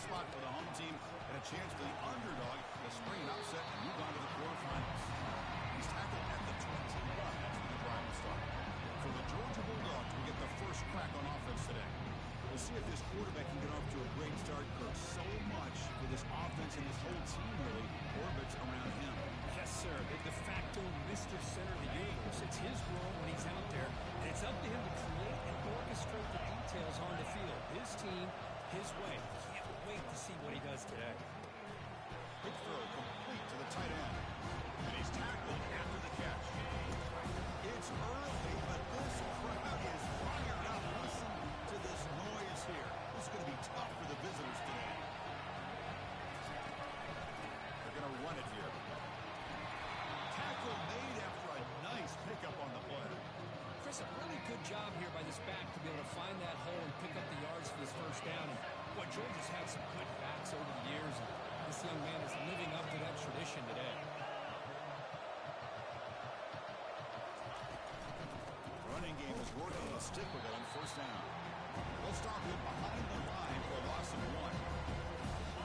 spot for the home team and a chance for the underdog to spring an upset and move on to the quarterfinals. He's tackled at the 21. That's where the drive will start. For the Georgia Bulldogs, we get the first crack on offense today. We'll see if this quarterback can get off to a great start, because so much for this offense and this whole team really orbits around him. Yes, sir. The de facto Mr. Center of the universe. It's his world when he's out there, and it's up to him to create and orchestrate the details on the field. His team, his way. Can't wait to see what he does today. Quick throw complete to the tight end. And he's tackled after the catch. It's early, but this crowd is fired up. Listen to this noise here. This is going to be tough for the visitors today. They're going to run it here. Tackle made after a nice pickup on the play. Chris, a really good job here by this back to be able to find that hole and pick up the yards for this first down. And boy, Georgia's had some good backs over the years, and this young man is living up to that tradition today. Running game is working. They'll stick with it on first down. They'll stop him behind the line for a loss of 1.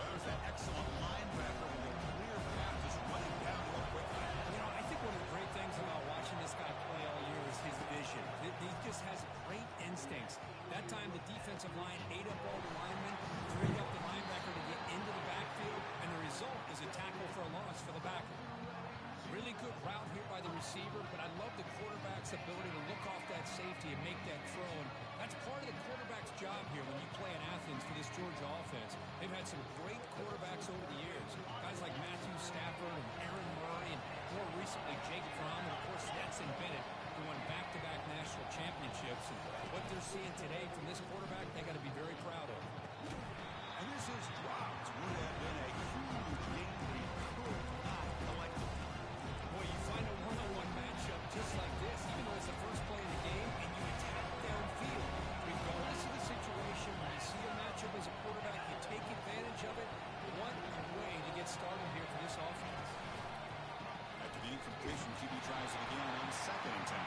There's that excellent linebacker with a clear path just running down real quickly. You know, I think one of the great things about watching this guy play all year is his vision. He just has great instincts. That time the defensive line ate up all the linemen, freed up the linebacker to get into the backfield, and the result is a tackle for a loss for the backer. Really good route here by the receiver, but I love the quarterback's ability to look off that safety and make that throw. And that's part of the quarterback's job here when you play in Athens for this Georgia offense. They've had some great quarterbacks over the years. Guys like Matthew Stafford and Aaron Murray, and more recently Jake Fromm, and of course Stetson Bennett, who won back-to-back national championships. And what they're seeing today from this quarterback, they got to be very proud of. And this is dropped. Would have been a huge game we could not collect. Boy, you find a one-on-one matchup just like this, even though it's the first play of the game, and you attack downfield. Regardless of the situation, when you see a matchup as a quarterback, you take advantage of it. What a way to get started here for this offense. After the incompletion, QB tries it again on 2nd and 10.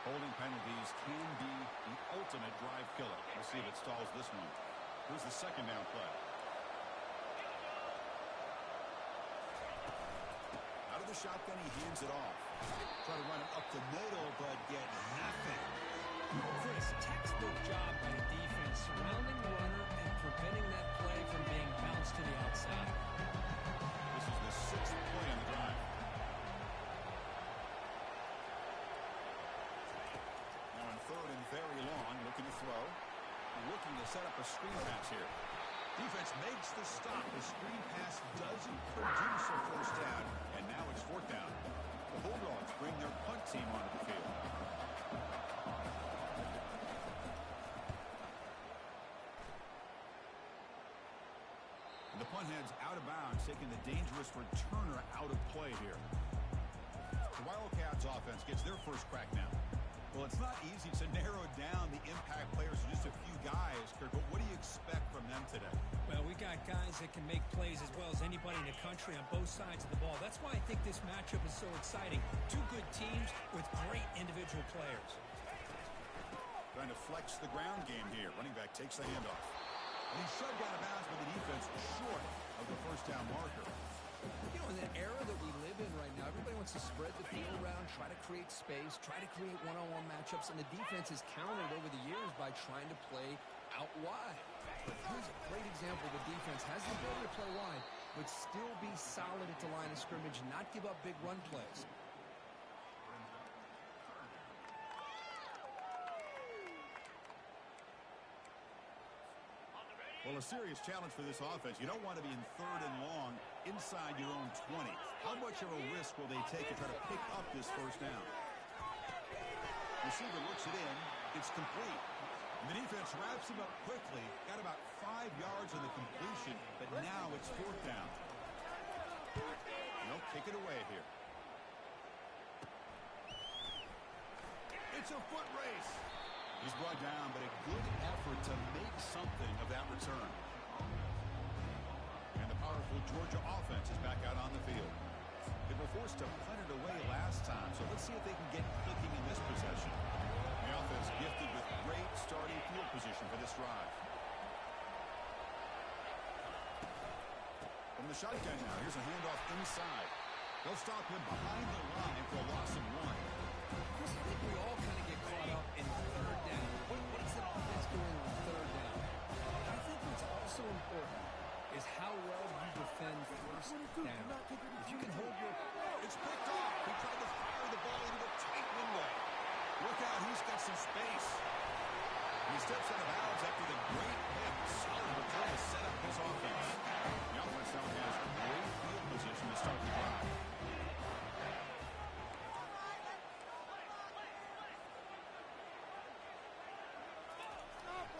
Holding penalties can be the ultimate drive killer. We'll see if it stalls this one. Here's the second down play. Out of the shotgun, he hands it off. Try to run it up the middle, but get nothing. Chris, textbook job by the defense, surrounding the runner and preventing that play from being bounced to the outside. This is the 6th play on the drive. Now on 3rd and very long, looking to throw. Looking to set up a screen pass here. Defense makes the stop. The screen pass doesn't produce a first down, and now it's 4th down. The Bulldogs bring their punt team onto the field. And the punt heads out of bounds, taking the dangerous returner out of play here. The Wildcats offense gets their first crack now. Well, it's not easy to narrow down the impact players to just a few guys, Kirk, but what do you expect from them today? Well, we got guys that can make plays as well as anybody in the country on both sides of the ball. That's why I think this matchup is so exciting. Two good teams with great individual players. Trying to flex the ground game here. Running back takes the handoff. And he's shoved out of bounds by the defense short of the first down marker. You know, in the era that we live in right now, everybody wants to spread the field around, try to create space, try to create one-on-one matchups, and the defense has countered over the years by trying to play out wide. But here's a great example. The defense has the ability to play wide, but still be solid at the line of scrimmage, not give up big run plays. Well, a serious challenge for this offense. You don't want to be in 3rd and long inside your own 20. How much of a risk will they take to try to pick up this first down? Receiver looks it in. It's complete. And the defense wraps him up quickly. Got about 5 yards on the completion, but now it's 4th down. They'll kick it away here. It's a foot race. He's brought down, but a good effort to make something of that return. And the powerful Georgia offense is back out on the field. They were forced to punt it away last time, so let's see if they can get clicking in this possession. The offense gifted with great starting field position for this drive. From the shotgun now, here's a handoff inside. They'll stop him behind the line for a loss of 1. Chris, I think we all kind of get caught up in third down. What is an offense doing on third down? And I think what's also important is how well you defend first down. If you can hold your... It's picked off. He tried to fire the ball into a tight window. Look out, he's got some space. He steps out of bounds after the great pick. Solid return to set up his offense. The offense now has great field position to start the drive.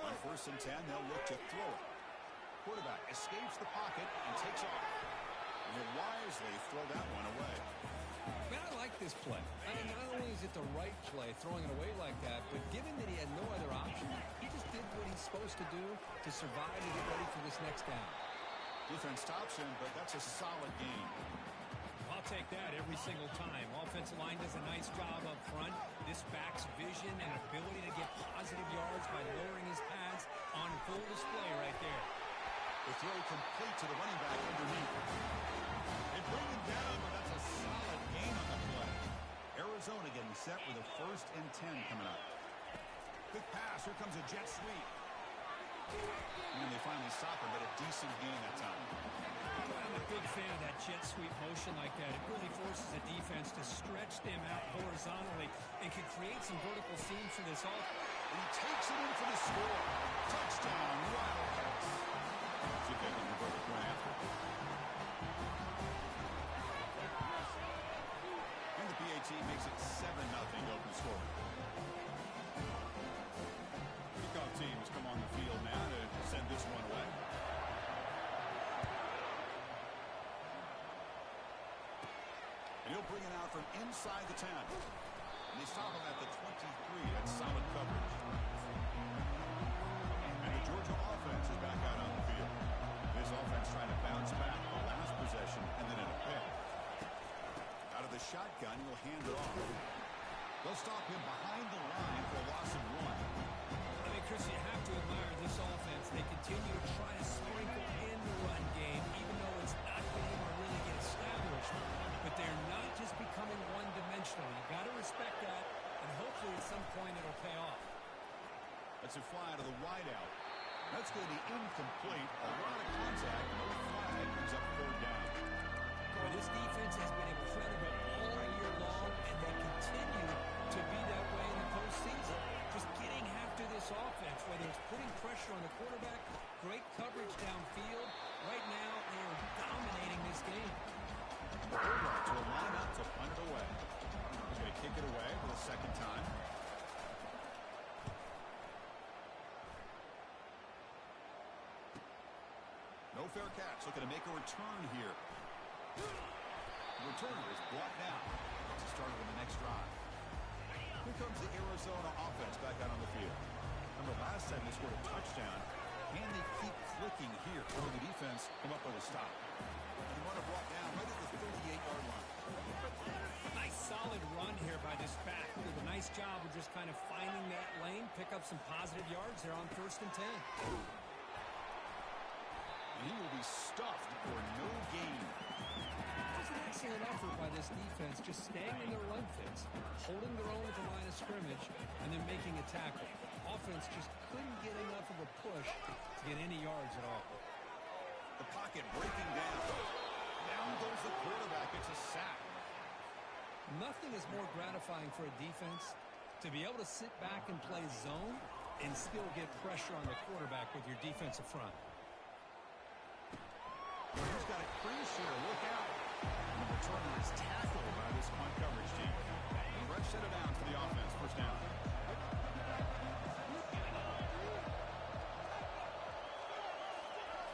On 1st and 10, they'll look to throw it. Quarterback escapes the pocket and takes off. And he'll wisely throw that one away. Man, I like this play. I mean, not only is it the right play, throwing it away like that, but given that he had no other option, he just did what he's supposed to do to survive and get ready for this next down. Defense stops him, but that's a solid game. I'll take that every single time. Offensive line does a nice job up front. This back's vision and ability to get positive yards by lowering his pads on full display right there. The throw complete to the running back underneath. They bring him down, but that's a solid gain on the play. Arizona getting set with a 1st and 10 coming up. Quick pass. Here comes a jet sweep. And they finally stop him, but a decent gain that time. I'm a big fan of that jet sweep motion like that. It really forces the defense to stretch them out horizontally and can create some vertical seams for this offense. And he takes it in for the score. Touchdown, Wildcats. See if they can convert the point after. And the PAT makes it 7-0 open score. Kickoff teams come on the field now to send this one away. And he'll bring it out from inside the 10. And they stop him at the 23. That's solid coverage. And the Georgia offense is back out on the field. This offense trying to bounce back the last possession and then in a pick. Out of the shotgun, he'll hand it off. They'll stop him behind the line for a loss of 1. I mean, Chris, you have to admire this offense. They continue to try to sprinkle in the run game, even though it's not been able to really get established. But they're not just becoming one-dimensional. You got to respect that, and hopefully at some point it'll pay off. That's a fly to the wideout. That's going to be incomplete. A lot of contact. No flag brings up 3rd down. Well, this defense has been incredible all year long, and they continue to be that way in the postseason. Just getting after this offense, whether it's putting pressure on the quarterback, great coverage downfield. Right now, they are dominating this game. Quarterback to line up to punt it away. He's going to kick it away for the 2nd time. No fair catch. Looking to make a return here. The returner is brought down to start with the next drive. Here comes the Arizona offense back out on the field. Remember last time they scored a touchdown. Can they keep clicking here? Or the defense come up with a stop? And the runner brought down right at the 38-yard line. Nice solid run here by this back. Did a nice job of just kind of finding that lane, pick up some positive yards there on 1st and 10. And he will be stuffed for no gain. It was an excellent effort by this defense, just staying in their run fits, holding their own at the line of scrimmage, and then making a tackle. Offense just couldn't get enough of a push to get any yards at all. The pocket breaking down. Down goes the quarterback. It's a sack. Nothing is more gratifying for a defense to be able to sit back and play zone and still get pressure on the quarterback with your defensive front. He's got it pretty sure. Look out. And the returner is tackled by this punt coverage team. The ref set it down for the offense. 1st down.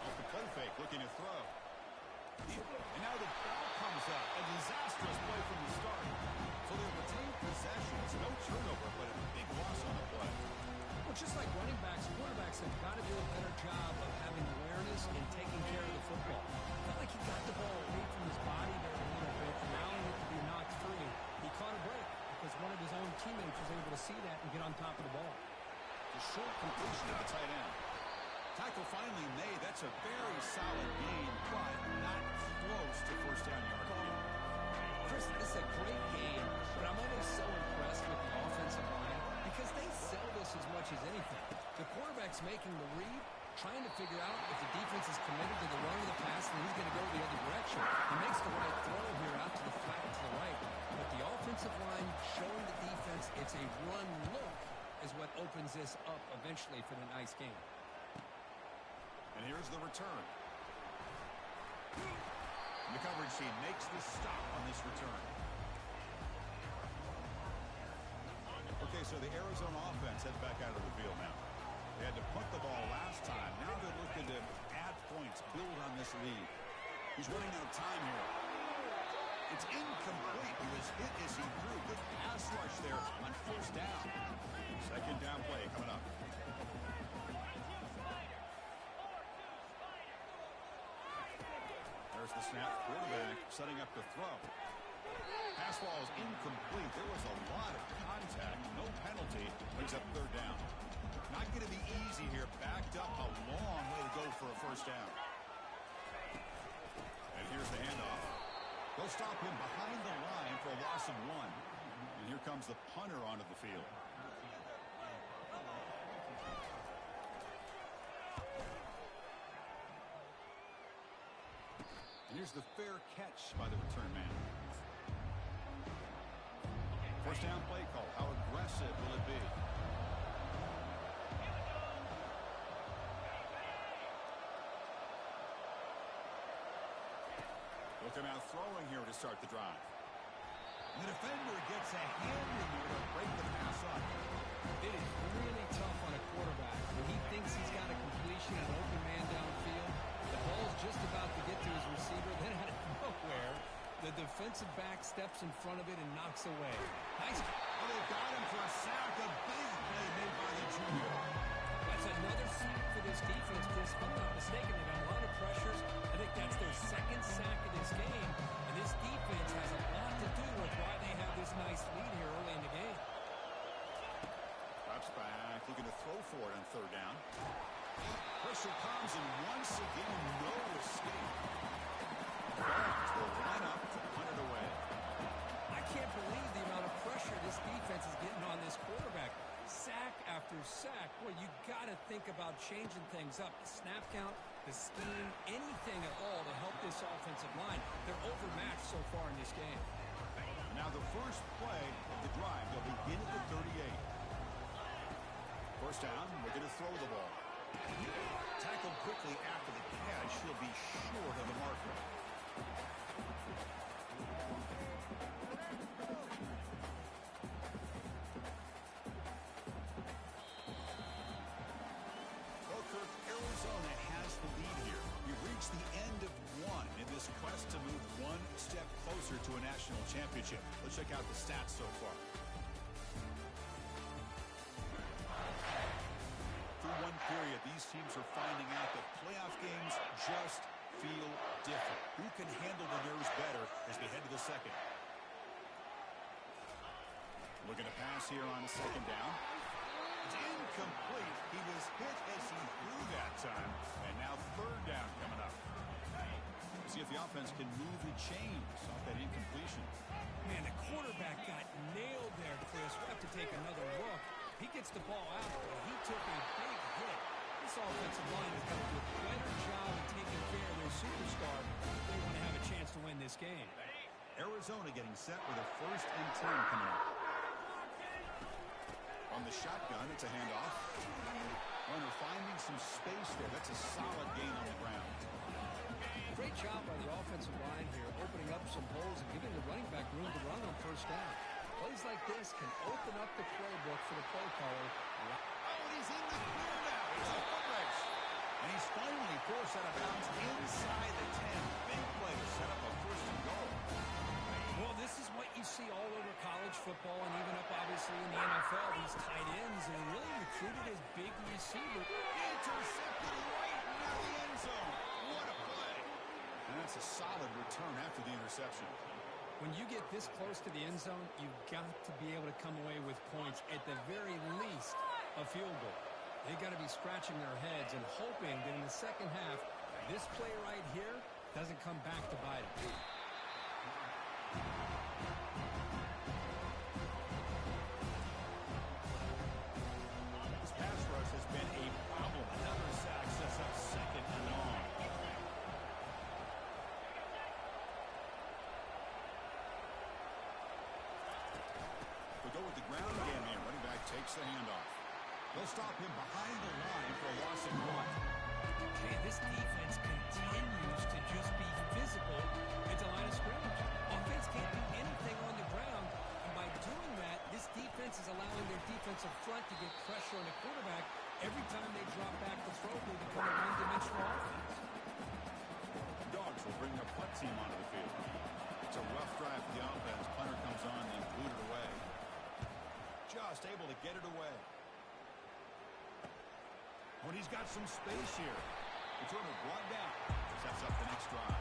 Off the play fake, looking to throw. And now the ball comes up. A disastrous play from the start. So they'll retain possession. It's no turnover, but a big loss on the play. Well, just like running backs, quarterbacks have got to do a better job of having awareness and taking care of the football. Felt like he got the ball away from his body there a little bit, teammate was able to see that and get on top of the ball. The short completion of the tight end. Tackle finally made. That's a very solid gain, but not close to first down yard. Chris, this is a great game, but I'm always so impressed with the offensive line because they sell this as much as anything. The quarterback's making the read, trying to figure out if the defense is committed to the run or the pass, and he's going to go the other direction. He makes the right throw here out to the flat to the right, but the offensive line showing the defense it's a run look is what opens this up eventually for the nice game. And here's the return. The coverage team makes the stop on this return. Okay, so the Arizona offense heads back out of the field now. They had to punt the ball last time. Now they're looking to add points, build on this lead. He's running out of time here. It's incomplete. He was hit as he threw. Good pass rush there on first down. Second down play coming up. There's the snap. Quarterback setting up the throw. Pass ball is incomplete. There was a lot of contact. No penalty. Brings up third down. Not going to be easy here. Backed up a long way to go for a first down. And here's the handoff. They'll stop him behind the line for a loss of 1. And here comes the punter onto the field. And here's the fair catch by the return man. First down play call. How aggressive will it be? Looking out throwing here to start the drive. And the defender gets a hand in there to break the pass up. It is really tough on a quarterback when he thinks he's got a completion, an open man downfield. The ball's just about to get to his receiver. Then out of nowhere, the defensive back steps in front of it and knocks away. Nice. Oh, they got him for a sack. A big play made by the junior. That's another sack for this defense, Chris. If I'm not mistaken, they've got a lot of pressures. I think that's their second sack of this game. And this defense has a lot to do with why they have this nice lead here early in the game. Drops back, looking to throw for it on third down. Pressure comes, and once again, no escape. Bears will line up to punt it away. I can't believe the amount of pressure this defense is getting on this quarterback. Sack after sack. Boy, you got to think about changing things up. The snap count, the scheme, anything at all to help this offensive line. They're overmatched so far in this game. Now the first play of the drive. They'll begin at the 38. First down, we're going to throw the ball. Tackled quickly after the catch. He'll be short of the marker. Arizona has the lead here. We've reached the end of 1 in this quest to move one step closer to a national championship. Let's check out the stats so far. Through one period, these teams are finding out that playoff games just feel different. Who can handle the nerves better as we head to the second? Looking to pass here on a second down. It's incomplete. He was hit as he threw that time. And now third down coming up. See if the offense can move the chains off that incompletion. Man, the quarterback got nailed there, Chris. We'll have to take another look. He gets the ball out, but he took a big hit. This offensive line has got to do a better job of taking care of their superstar if they want to have a chance to win this game. Arizona getting set with a 1st and 10 coming up. On the shotgun, it's a handoff. Runner finding some space there. That's a solid gain on the ground. Great job by the offensive line here, opening up some holes and giving the running back room to run on first down. Plays like this can open up the playbook for the play caller. Oh, and he's in the clear now. It's a foot race. And he's finally forced out of bounds inside the 10. Big play to set up a 1st and goal. Well, this is what you see all over college football and even up, obviously, in the NFL. These tight ends are really recruited as big receivers. Intercepted right near the end zone. What a play. And that's a solid return after the interception. When you get this close to the end zone, you've got to be able to come away with points, at the very least, a field goal. They've got to be scratching their heads and hoping that in the second half, this play right here doesn't come back to bite them. This pass rush has been a problem. Another sack sets up second and long. We go with the ground game here. Running back takes the handoff. They'll stop him behind the line for a loss of 1. Okay, this defense continues to just be physical at the line of scrimmage. Offense can't do anything on the ground, and by doing that, this defense is allowing their defensive front to get pressure on the quarterback. Every time they drop back to throw, they become a one-dimensional offense. Dogs will bring their punt team onto the field. It's a rough drive for the offense. Punter comes on and boot it away. Just able to get it away. When he's got some space here. Returner brought down. Sets up the next drive.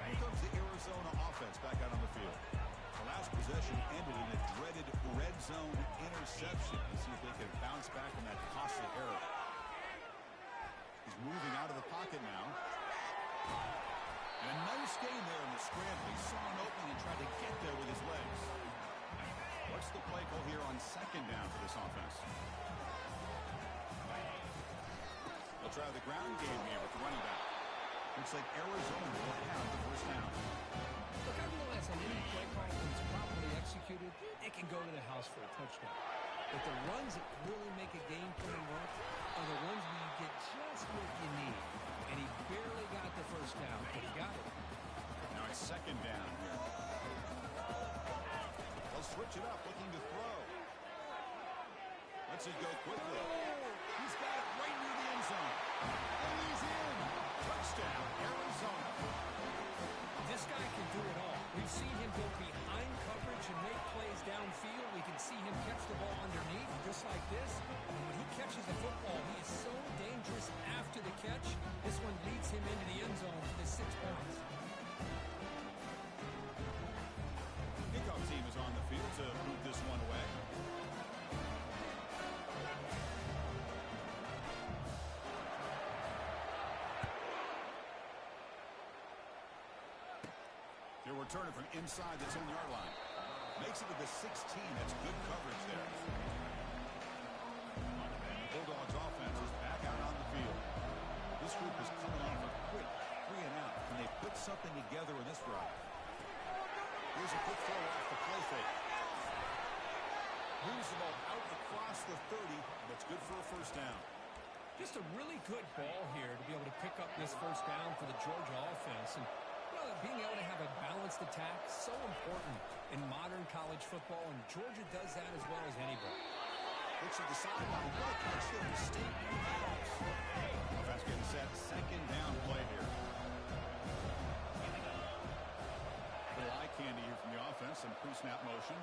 Here comes the Arizona offense back out on the field. The last possession ended in a dreaded red zone interception. Let's see if they can bounce back from that costly error. He's moving out of the pocket now. And a nice game there in the scramble. He saw an opening and tried to get there with his legs. What's the play call here on second down for this offense? They'll try the ground game here with the running back. Looks like Arizona will have the first down. Look, I realize on any play call, when it's properly executed, it can go to the house for a touchdown. But the runs that really make a game plan work are the ones where you get just what you need. And he barely got the first down, but he got it. Now it's second down here. They'll switch it up, looking to throw. Lets it go quickly. He's got it right near the end zone. And he's in. Touchdown, Arizona. This guy can do it all. We've seen him go behind coverage and make plays downfield. We can see him catch the ball underneath, just like this. And when he catches the football, he is so dangerous after the catch. This one leads him into the end zone for the 6 points. Kickoff team is on the field to move this one away. They're returning from inside the 10-yard line. Makes it to the 16. That's good coverage there. Bulldogs offense is back out on the field. This group is coming off a quick 3-and-out. Can they put something together in this drive? Here's a quick throw off the play fake. Moves the ball out across the 30. That's good for a first down. Just a really good ball here to be able to pick up this first down for the Georgia offense. And being able to have a balanced attack, so important in modern college football, and Georgia does that as well as anybody. Looks at the sideline. What a catch there. Mistake. Offense getting set. Second down play here. Little eye candy here from the offense. Some pre-snap motion.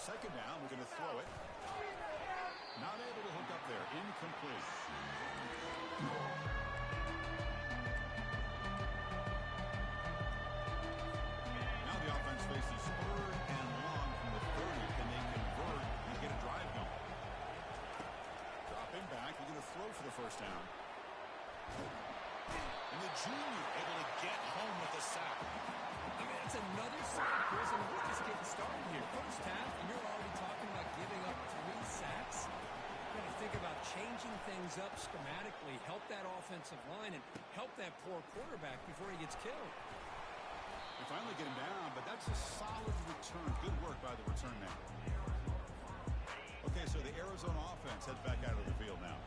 Second down. We're going to throw it. Not able to hook up there. Incomplete. Faces third and long from the 30. Can they convert and get a drive going? Dropping back. They're going to throw for the first down. And the junior able to get home with the sack. I mean, it's another sack, Chris, and we're just getting started here. First half, and you're already talking about giving up 3 sacks. You've got to think about changing things up schematically, help that offensive line, and help that poor quarterback before he gets killed. They finally get him down, but that's a solid return. Good work by the return man. Okay, so the Arizona offense heads back out of the field now.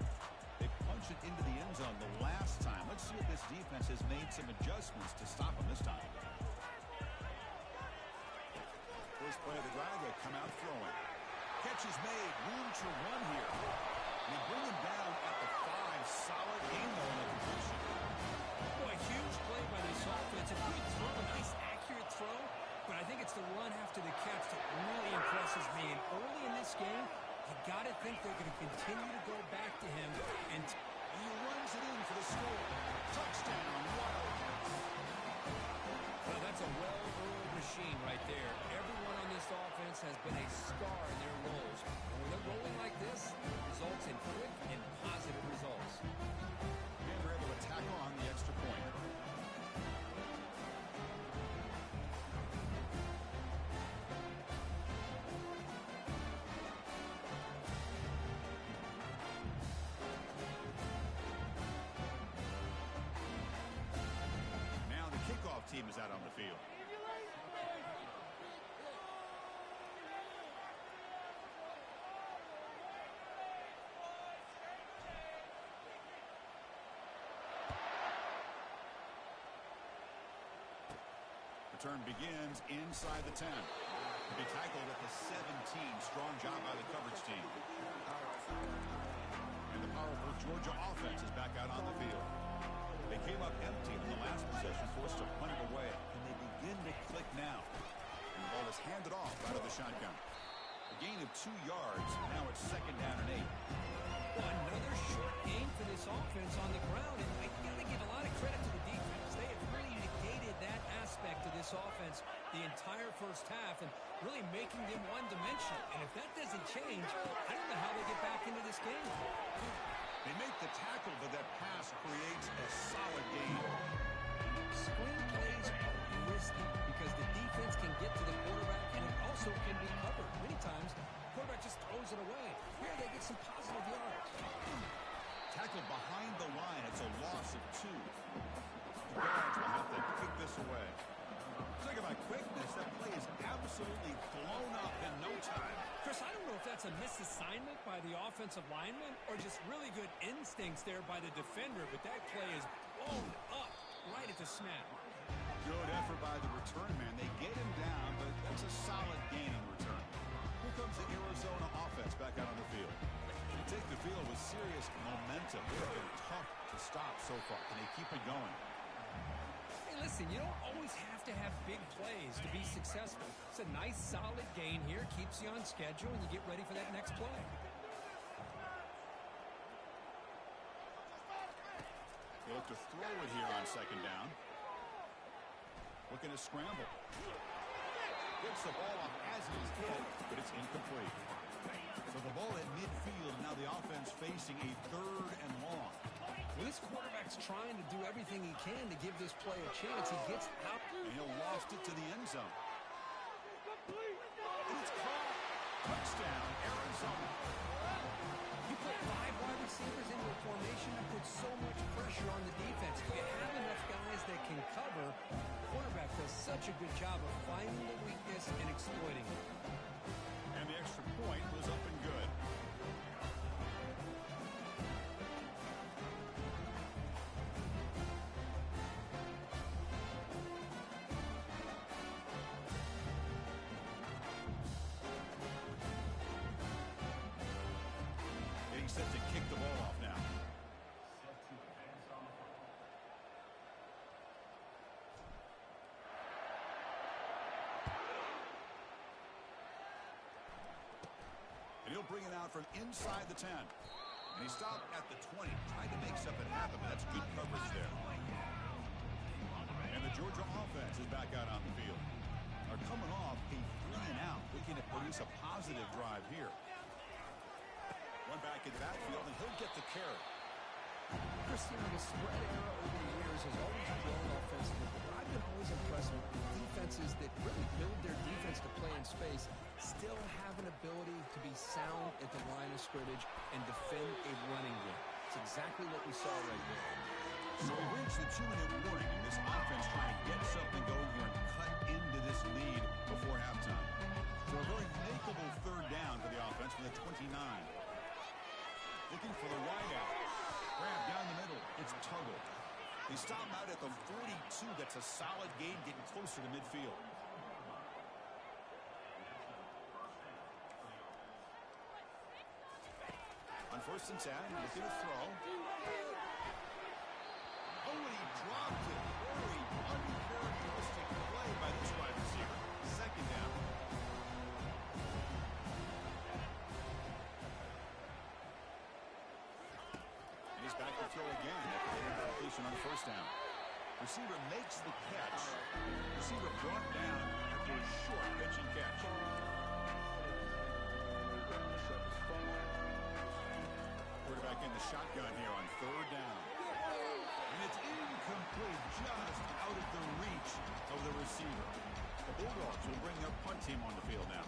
They punched it into the end zone the last time. Let's see if this defense has made some adjustments to stop them this time. First play of the drive, they come out throwing. Catch is made. Room to run here. They bring him down at the 5. Solid game, though, in the completion. Boy, huge play by this offense. A good throw, a nice accurate throw, but I think it's the run after the catch that really impresses me. And early in this game, you got to think they're going to continue to go back to him. And he runs it in for the score. Touchdown, Wildcats. Well, that's a well-oiled machine right there. Everyone on this offense has been a star in their roles. And when they're rolling like this, it results in quick and positive results. And they're able to tack on the extra point. Now the kickoff team is out on the field. Return begins inside the 10. To be tackled at the 17. Strong job by the coverage team. And the powerful Georgia offense is back out on the field. They came up empty in the last possession, forced to punt it away. And they begin to click now. And the ball is handed off out of the shotgun. A gain of 2 yards. Now it's 2nd down and 8. Well, another short gain for this offense on the ground. And I got to give a lot of credit to the defense. They have really negated that aspect of this offense the entire first half and really making them one-dimensional. And if that doesn't change, I don't know how they get back into this game. They make the tackle, but that pass creates a solid gain. Screen plays are risky because the defense can get to the quarterback and it also can be covered. Many times, the quarterback just throws it away. Here they get some positive yards. Tackled behind the line. It's a loss of 2. The Bears will have to kick this away. Talk about quickness. That play is absolutely blown up in no time. Chris, I don't know if that's a misassignment by the offensive lineman or just really good instincts there by the defender, but that play is blown up right at the snap. Good effort by the return man. They get him down, but that's a solid gain on the return. Here comes the Arizona offense back out on the field. They take the field with serious momentum. They've been tough to stop so far. Can they keep it going? Hey, listen, you don't always have to have big plays to be successful. It's a nice, solid gain here. Keeps you on schedule, and you get ready for that next play. They look to throw it here on 2nd down. Looking to scramble. Gets the ball off as he's hit, but it's incomplete. So the ball at midfield, now the offense facing a 3rd and long. Well, this quarterback's trying to do everything he can to give this play a chance. He gets out. And he'll lost it to the end zone. And it's caught. Touchdown, Arizona. You put 5 wide receivers into a formation that puts so much pressure on the defense. If you have enough guys that can cover, the quarterback does such a good job of finding the weakness and exploiting it. And the extra point was up and good. Getting set to kick the ball off now. And he'll bring it out from inside the 10. And he stopped at the 20. Tried to make something happen, but that's good coverage there. And the Georgia offense is back out on the field. They're coming off a 3-and-out, looking to produce a positive drive here. One back in the backfield, and he'll get the carry. Christian, the spread era over the years has always grown offensively, but I've been always impressed with defenses that really build their defense to play in space, still have an ability to be sound at the line of scrimmage and defend a running game. It's exactly what we saw right there. So we reached the 2-minute warning, and this offense trying to get something going here and cut into this lead before halftime. So a very makeable 3rd down for the offense from the 29. Looking for the wideout. Grab down the middle. It's Tuggle. They stop him out at the 42. That's a solid gain, getting closer to midfield. On 1st and 10, looking to throw. Oh, and he dropped it. Very uncharacteristic play by this wide receiver. 2nd down. And he's back to throw again after the incompletion on 1st down. Receiver makes the catch. Receiver brought down after a short pitch and catch. Quarterback in the shotgun here on third down. And it's incomplete, just out of the reach of the receiver. The Bulldogs will bring their punt team on the field now.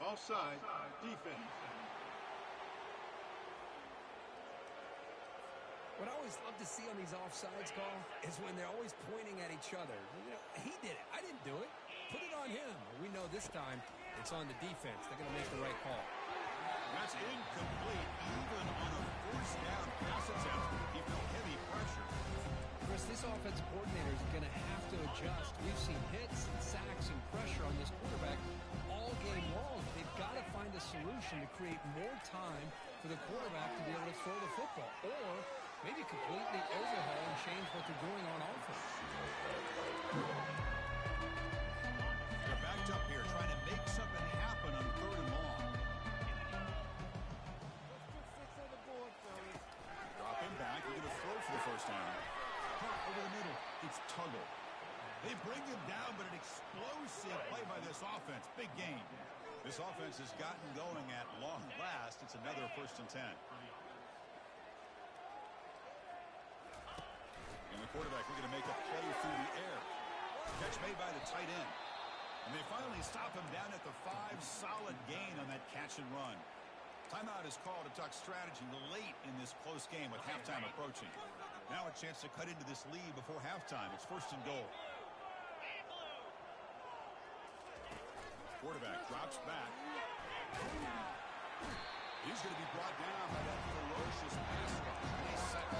Offside, defense. What I always love to see on these offsides call is when they're always pointing at each other. You know, he did it. I didn't do it. Put it on him. We know this time it's on the defense. They're going to make the right call. That's incomplete, even on a first down pass attempt. He felt heavy pressure. Chris, this offensive coordinator is going to have to adjust. We've seen hits and sacks and pressure on this quarterback all game long. They've got to find a solution to create more time for the quarterback to be able to throw the football, or maybe completely overhaul and change what they're doing on offense. They're backed up here, trying to make something happen on third and long. Drop him back. We're going to throw for the first down. Hot over the middle. It's Tuggle. They bring him down, but an explosive play by this offense. Big game. This offense has gotten going at long last. It's another 1st and 10. And the quarterback looking to make a play through the air. Catch made by the tight end. And they finally stop him down at the 5. Solid gain on that catch and run. Timeout is called to talk strategy late in this close game with halftime approaching. Now a chance to cut into this lead before halftime. It's 1st and goal. Quarterback drops back. He's going to be brought down by that ferocious pass rush. Nice sack.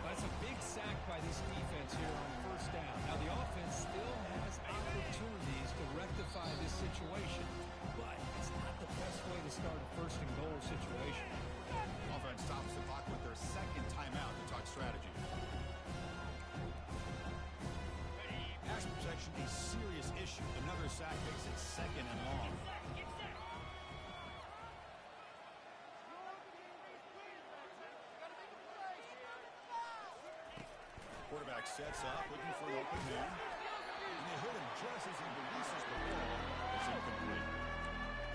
That's a big sack by this defense here on 1st down. Now the offense still has opportunities to rectify this situation, but it's not the best way to start a 1st and goal situation. Offense stops the clock with their 2nd timeout to talk strategy. Pass protection a serious issue. Another sack makes it 2nd and long. Quarterback sets up, looking for an open man. And they hit him just as he releases the ball. It's incomplete.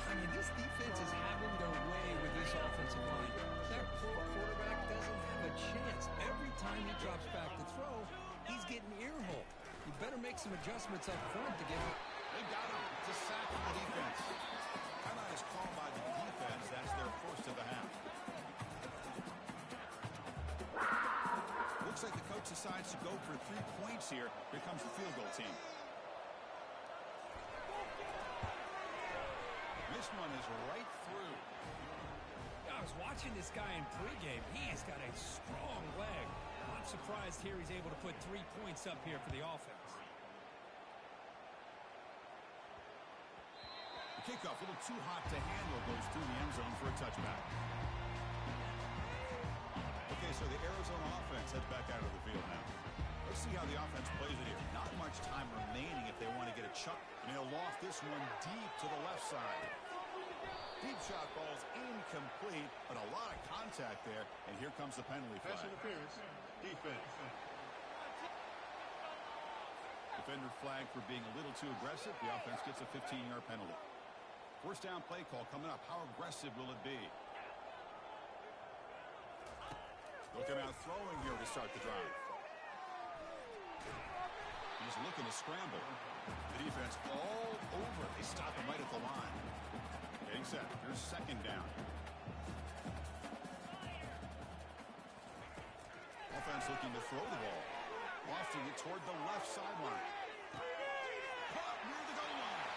I mean, this defense is having their way with this offensive line. That poor quarterback doesn't have a chance. Every time he drops back to throw, he's getting ear-hole. You better make some adjustments up front to get him. They got him. It's a sack from the defense. Timeout is called by the defense. That's their 1st of the half. Looks like the coach decides to go for 3 points here. Here comes the field goal team. This one is right through. I was watching this guy in pregame. He's got a strong leg. I'm surprised here he's able to put 3 points up here for the offense. The kickoff, a little too hot to handle, goes through the end zone for a touchback. Okay, so the Arizona offense heads back out of the field now. Let's see how the offense plays it here. Not much time remaining if they want to get a chuck. And they'll loft this one deep to the left side. Deep shot ball's incomplete, but a lot of contact there. And here comes the penalty flag. Pass interference, defense. Defender flag for being a little too aggressive. The offense gets a 15-yard penalty. 1st down play call coming up. How aggressive will it be? Looking out throwing here to start the drive. He's looking to scramble. The defense all over. They stop him right at the line. Getting set. Here's 2nd down. Offense looking to throw the ball. Lofting it toward the left sideline. Caught near the goal line.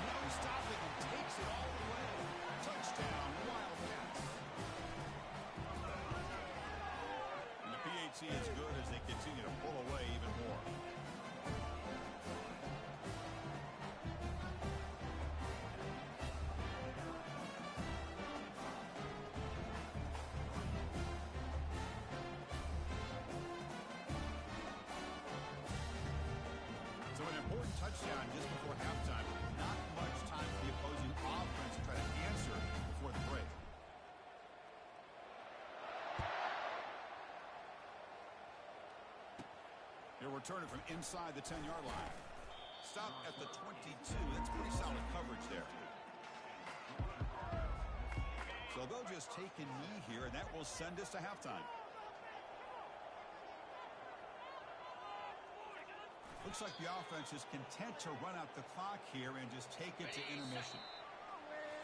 No stopping him. Takes it all the way. Touchdown, Wildcats. And the PAT is good as they continue to pull away even more. touchdown just before halftime. Not much time for the opposing offense to try to answer before the break. He'll return it from inside the 10-yard line. Stop at the 22. That's pretty solid coverage there. So they'll just take a knee here, and that will send us to halftime. Looks like the offense is content to run out the clock here and just take it to intermission.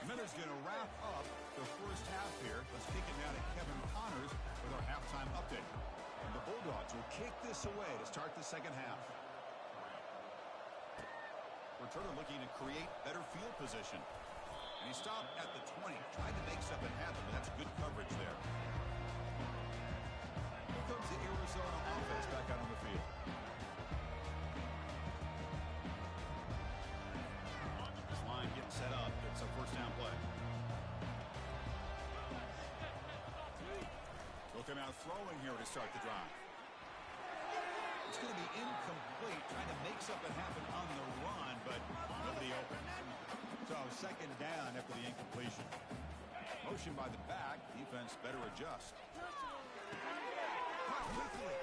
Miller's going to wrap up the first half here. Let's kick it now to Kevin Connors with our halftime update. And the Bulldogs will kick this away to start the second half. Returner looking to create better field position. And he stopped at the 20, trying to make something happen, but that's good coverage there. Here comes the Arizona offense back out on the field. This line getting set up. It's a first down play. They'll come out throwing here to start the drive. It's going to be incomplete, trying to make something happen on the run, but nobody open. So second down after the incompletion. Motion by the back. Defense better adjust. Caught quickly.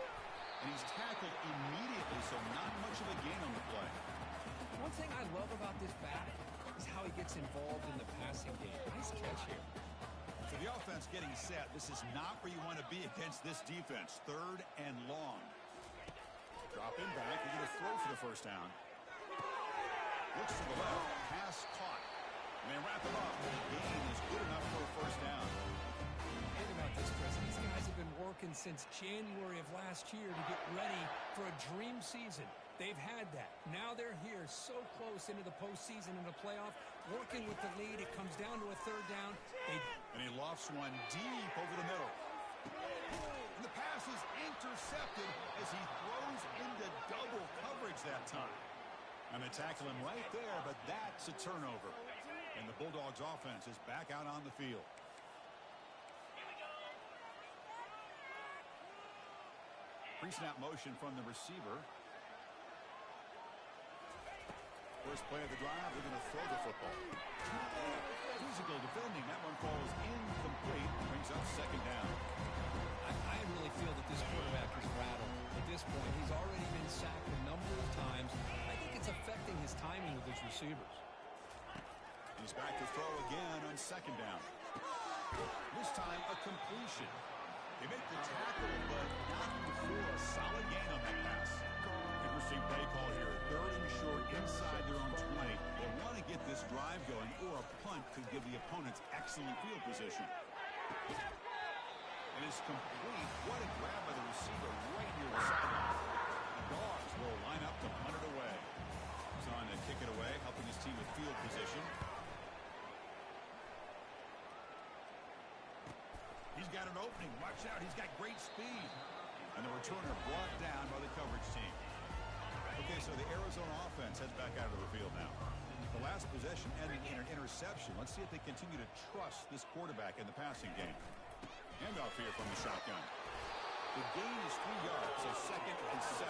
And he's tackled immediately, so not much of a gain on the play. One thing I love about this back is how he gets involved in the passing game. Nice catch here. So the offense getting set. This is not where you want to be against this defense. Third and long. Drop in back. They're going to throw for the first down. Looks to the left. Pass caught. And they wrap him up. The gain is good enough for a first down. Think about this, Chris. These guys have been working since January of last year to get ready for a dream season. They've had that. Now they're here so close into the postseason and the playoff, working with the lead. It comes down to a third down. And he lofts one deep over the middle. And the pass is intercepted as he throws into double coverage that time. And they tackle him right there, but that's a turnover. And the Bulldogs offense is back out on the field. Pre-snap motion from the receiver. First play of the drive, they're going to throw the football. Physical defending. That one falls incomplete. Brings up second down. I really feel that this quarterback is rattled. At this point, he's already been sacked a number of times. I think it's affecting his timing with his receivers. He's back to throw again on second down. This time, a completion. They make the tackle, but not before a solid gain on that pass. Interesting play call here. Third and short inside their own 20. They want to get this drive going, or a punt could give the opponents excellent field position. And it's complete. What a grab by the receiver right near the sideline. The Dogs will line up to punt it away. He's on to kick it away, helping his team with field position. He's got an opening. Watch out. He's got great speed. And the returner brought down by the coverage team. Okay, so the Arizona offense heads back out of the field now. The last possession ending in an interception. Let's see if they continue to trust this quarterback in the passing game. Handoff here from the shotgun. The gain is 3 yards, so second and 7.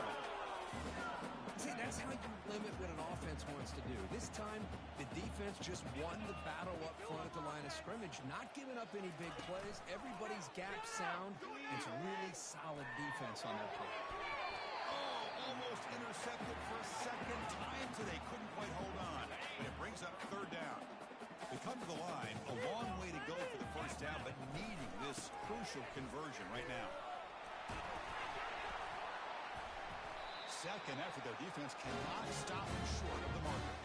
See, that's how you limit what an offense wants to do. This time, the defense just won the battle up front at the line of scrimmage, not giving up any big plays. Everybody's gap sound. It's really solid defense on their part. Oh, almost intercepted for a second time today. Couldn't quite hold on. And it brings up third down. They come to the line, a long way to go for the first down, but needing this crucial conversion right now. Second after their defense cannot stop them short of the marker.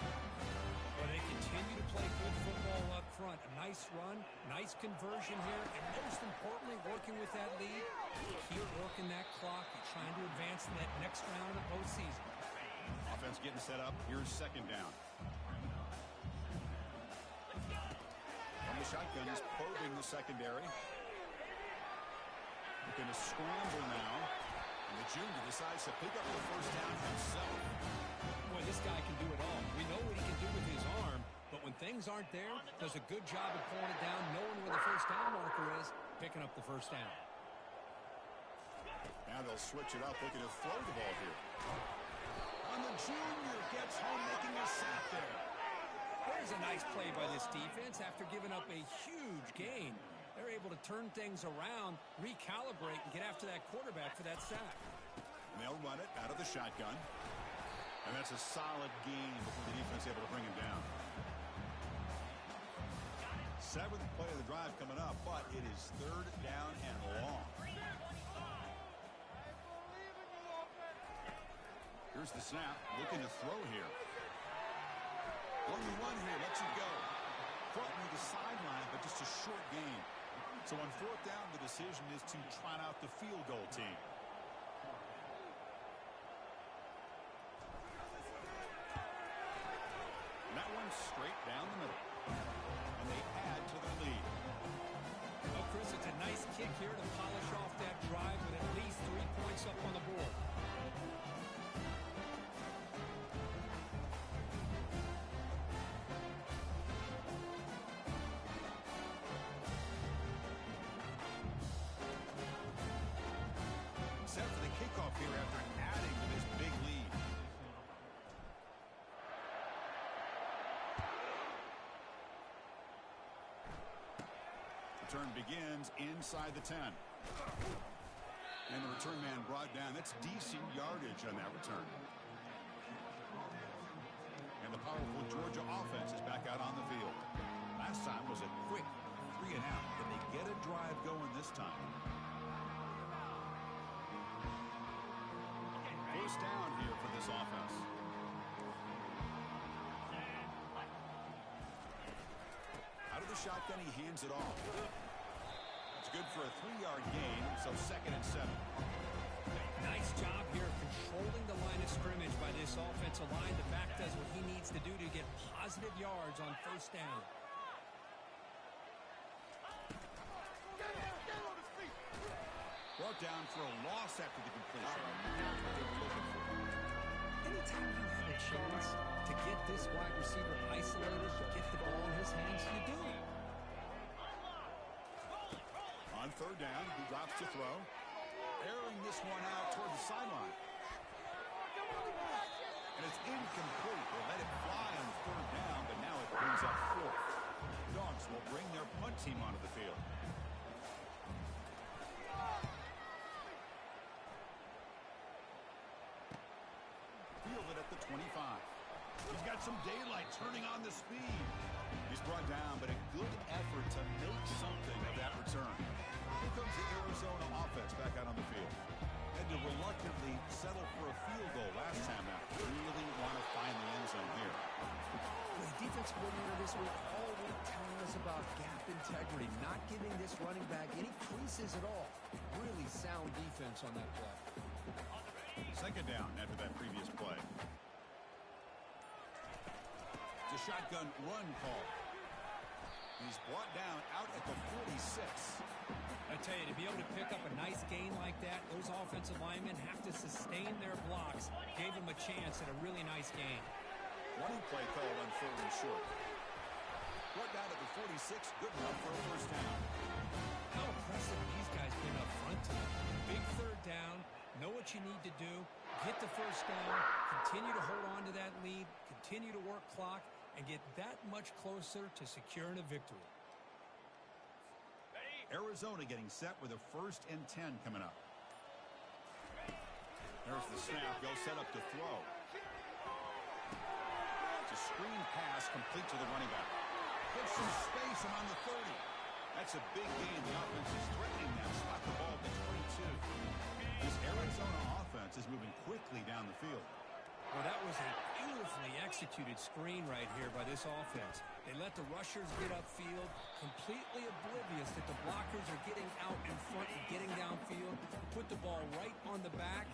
Well, they continue to play good football up front. A nice run, nice conversion here, and most importantly, working with that lead, keep working that clock and trying to advance to that next round of the postseason. Offense getting set up. Here's second down. From the shotgun, he's probing the secondary. Looking to scramble now. And the junior decides to pick up the first down himself. Boy, this guy can do it all. We know what he can do with his arm, but when things aren't there, does a good job of pulling it down, knowing where the first down marker is, picking up the first down. Now they'll switch it up, looking to throw the ball here. And the junior gets home making a sack there. There's a nice play by this defense after giving up a huge gain. They're able to turn things around, recalibrate, and get after that quarterback for that sack. And they'll run it out of the shotgun. And that's a solid gain before the defense is able to bring him down. Seventh play of the drive coming up, but it is third down and long. Here's the snap, looking to throw here. Only one here, lets it go. Front near the sideline, but just a short gain. So on fourth down, the decision is to trot out the field goal team. And that one straight down the middle. And they add to their lead. Well, Chris, it's a nice kick here to polish off that drive with at least 3 points up on the board. Set for the kickoff here after adding to this big lead. Return begins inside the 10. And the return man brought down. That's decent yardage on that return. And the powerful Georgia offense is back out on the field. Last time was a quick 3 and out. Can they get a drive going this time? First down here for this offense. Out of the shotgun, he hands it off. It's good for a 3-yard gain, so 2nd and 7. Nice job here controlling the line of scrimmage by this offensive line. The back does what he needs to do to get positive yards on first down. Brought down for a loss after the completion. That's what they were looking for. Anytime you have a chance to get this wide receiver isolated, to get the ball in his hands, you do. On third down, he drops to throw. Airing this one out toward the sideline. And it's incomplete. They let it fly on third down, but now it brings up fourth. Dogs will bring their punt team onto the field. Fielded at the 25. He's got some daylight turning on the speed. He's brought down, but a good effort to make something of that return. Here comes the Arizona offense back out on the field. Had to reluctantly settle for a field goal last time out. Really want to find the end zone here. The defense coordinator this week all week telling us about gap integrity, not giving this running back any creases at all. Really sound defense on that play. Second down after that previous play. It's a shotgun run call. He's brought down out at the 46. I tell you, to be able to pick up a nice gain like that, those offensive linemen have to sustain their blocks. Gave him a chance at a really nice gain. Running play call on third and short. Brought down at the 46. Good enough for a first down. How impressive these guys been up front tonight. Big third down. Know what you need to do. Get the first down. Continue to hold on to that lead. Continue to work clock. And get that much closer to securing a victory. Arizona getting set with a 1st and 10 coming up. There's the snap. Go set up to throw. It's a screen pass complete to the running back. Gets some space and on the 30. That's a big gain. The offense is threatening that. Slap the ball to 22. This Arizona offense is moving quickly down the field. Well, that was a beautifully executed screen right here by this offense. They let the rushers get upfield, completely oblivious that the blockers are getting out in front and getting downfield. Put the ball right on the back,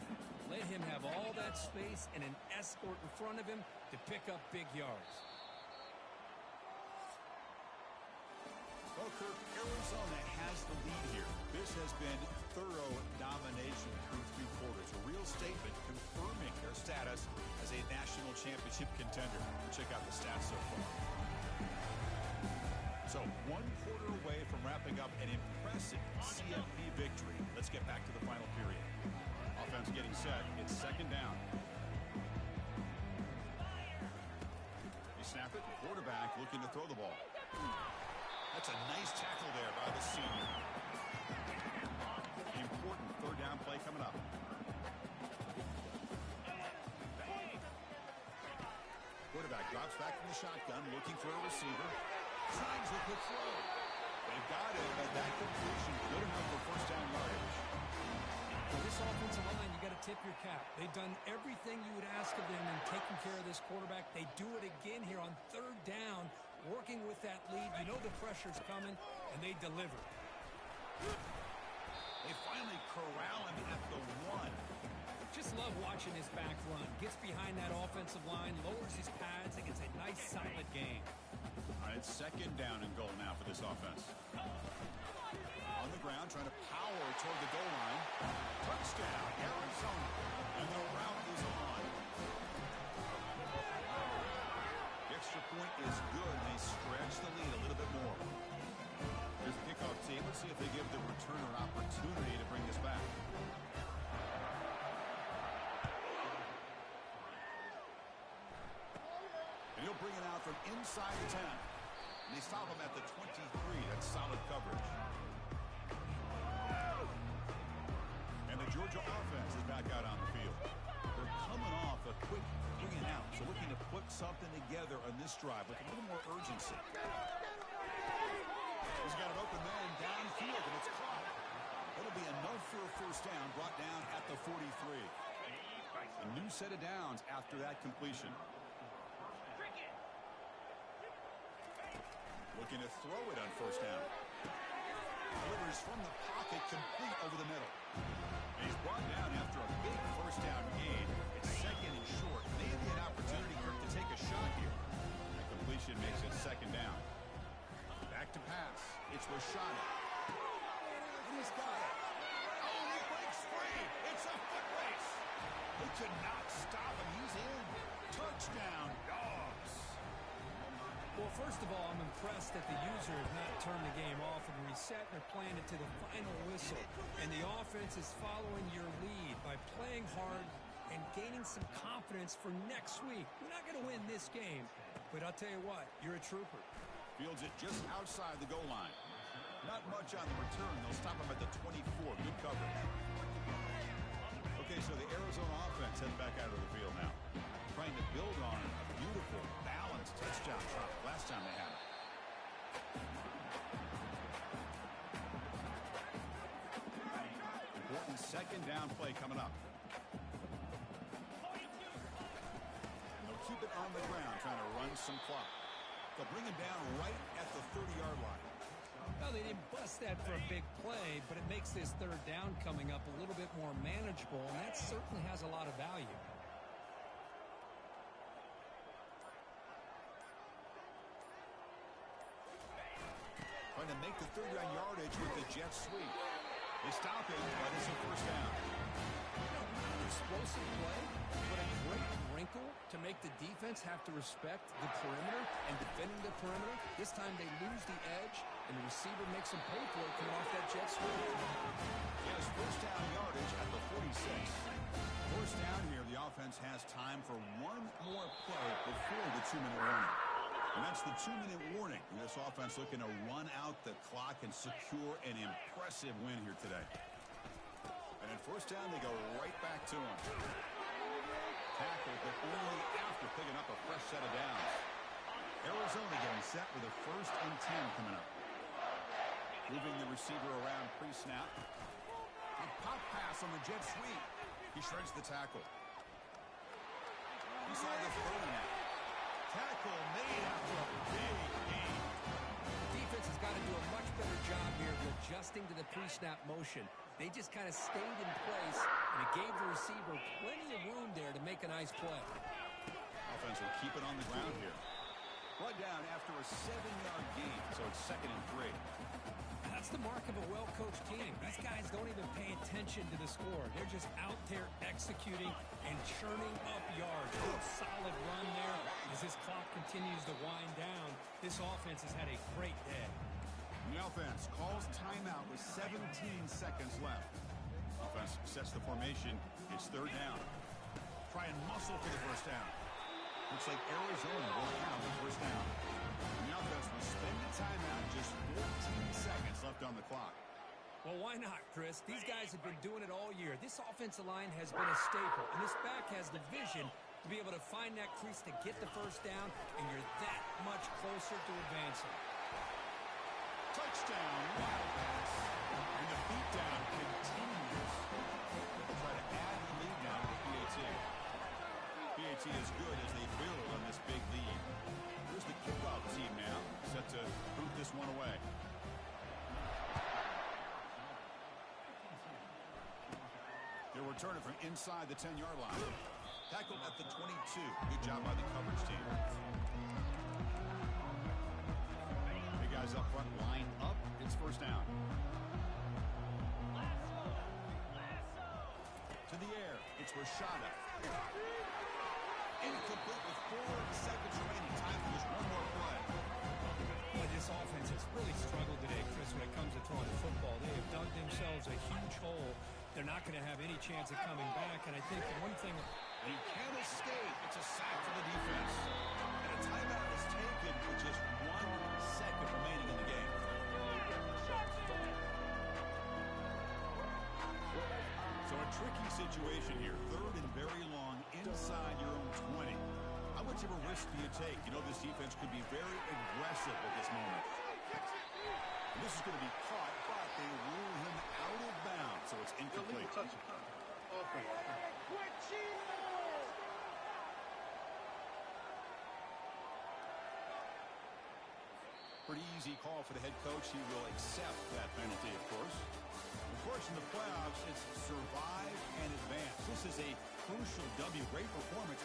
let him have all that space and an escort in front of him to pick up big yards. Well, Kirk, Arizona has the lead here. This has been thorough domination through 3 quarters. A real statement confirming their status as a national championship contender. Check out the stats so far. So 1 quarter away from wrapping up an impressive CFP victory. Let's get back to the final period. Offense getting set. It's second down. snap it. Quarterback looking to throw the ball. That's a nice tackle there by the senior. Important third down play coming up. Quarterback drops back from the shotgun, looking for a receiver. Signs a good throw. They've got it, but that completion good enough for first down yardage. For this offensive line, you got to tip your cap. They've done everything you would ask of them in taking care of this quarterback. They do it again here on third down, working with that lead. You know the pressure's coming, and they deliver. They finally corral him at the 1. Just love watching this back run. Gets behind that offensive line, lowers his pads, and gets a nice, solid gain. All right, it's second down and goal now for this offense. On the ground, trying to power toward the goal line. Touchdown, Arizona. And the route is on. The extra point is good. They stretch the lead a little bit more. Here's the kickoff team. Let's see if they give the returner an opportunity to bring this back. And he'll bring it out from inside the 10. And they stop him at the 23. That's solid coverage. And the Georgia offense is back out on the field. They're coming off a quick 3 and out. So looking to put something together on this drive with a little more urgency. He's got an open man downfield, and it's caught. That'll be enough for a first down, brought down at the 43. A new set of downs after that completion. Looking to throw it on first down. Delivers from the pocket, complete over the middle. And he's brought down after a big first down gain. It's second and short. Maybe an opportunity for him to take a shot here. That completion makes it second down. Back to pass. It's Rashada. And he's got it. Oh, he breaks free. It's a foot race. They could not stop him. He's in. Touchdown, Dogs. Well, first of all, I'm impressed that the user has not turned the game off and reset. They're playing it to the final whistle. And the offense is following your lead by playing hard and gaining some confidence for next week. We're not going to win this game, but I'll tell you what, you're a trooper. Fields it just outside the goal line. Not much on the return. They'll stop him at the 24. Good coverage. Okay, so the Arizona offense heading back out of the field now. Trying to build on a beautiful, balanced touchdown try last time they had it. Important second down play coming up. And they'll keep it on the ground, trying to run some clock. They'll bring him down right at the 30-yard line. Well, they didn't bust that for a big play, but it makes this third down coming up a little bit more manageable, and that certainly has a lot of value. Trying to make the third-down yardage with the jet sweep. They stop him, but it's a first down. Explosive play, but a great wrinkle to make the defense have to respect the perimeter and defending the perimeter. This time they lose the edge, and the receiver makes them pay for it coming off that jet sweep. Yes, first down yardage at the 46. First down here, the offense has time for one more play before the 2-minute warning. And that's the 2-minute warning. And this offense looking to run out the clock and secure an impressive win here today. And at first down, they go right back to him. Tackle, but only after picking up a fresh set of downs. Arizona getting set with a 1st and 10 coming up. Moving the receiver around pre-snap. A pop pass on the jet sweep. He shreds the tackle. Inside the 30 now. Tackle made after a big gain. The defense has got to do a much better job here of adjusting to the pre-snap motion. They just kind of stayed in place, and it gave the receiver plenty of room there to make a nice play. Offense will keep it on the ground here. Brought down after a 7-yard gain, so it's 2nd and 3. That's the mark of a well-coached team. These guys don't even pay attention to the score. They're just out there executing and churning up yards. Good solid run there as this clock continues to wind down. This offense has had a great day. The offense calls timeout with 17 seconds left. Offense sets the formation. It's 3rd down. Try and muscle for the first down. Looks like Arizona will count the first down. And the offense will spend the timeout, just 14 seconds left on the clock. Well, why not, Chris? These guys have been doing it all year. This offensive line has been a staple, and this back has the vision to be able to find that crease to get the first down, and you're that much closer to advancing. Touchdown, wild pass. And the beatdown continues. Try to add the lead now to PAT. PAT is good as they build on this big lead. Here's the kickoff team now, set to boot this one away. They'll return it from inside the 10-yard line. Tackled at the 22. Good job by the coverage team. The guys up front line up. It's first down. To the air. It's Rashada. Incomplete with 4 seconds remaining. Time for just one more play. Boy, this offense has really struggled today, Chris, when it comes to throwing the football. They have dug themselves a huge hole. They're not going to have any chance of coming back, and I think the one thing... And he can't escape. It's a sack for the defense. And a timeout is taken with just 1 second remaining in the game. So a tricky situation here. Third and very long inside your own 20. How much of a risk do you take? You know this defense could be very aggressive at this moment. And this is going to be caught, but they rule him out of bounds, so it's incomplete. Pretty easy call for the head coach. He will accept that penalty, of course. Of course, in the playoffs, it's survive and advance. This is a crucial W. Great performance.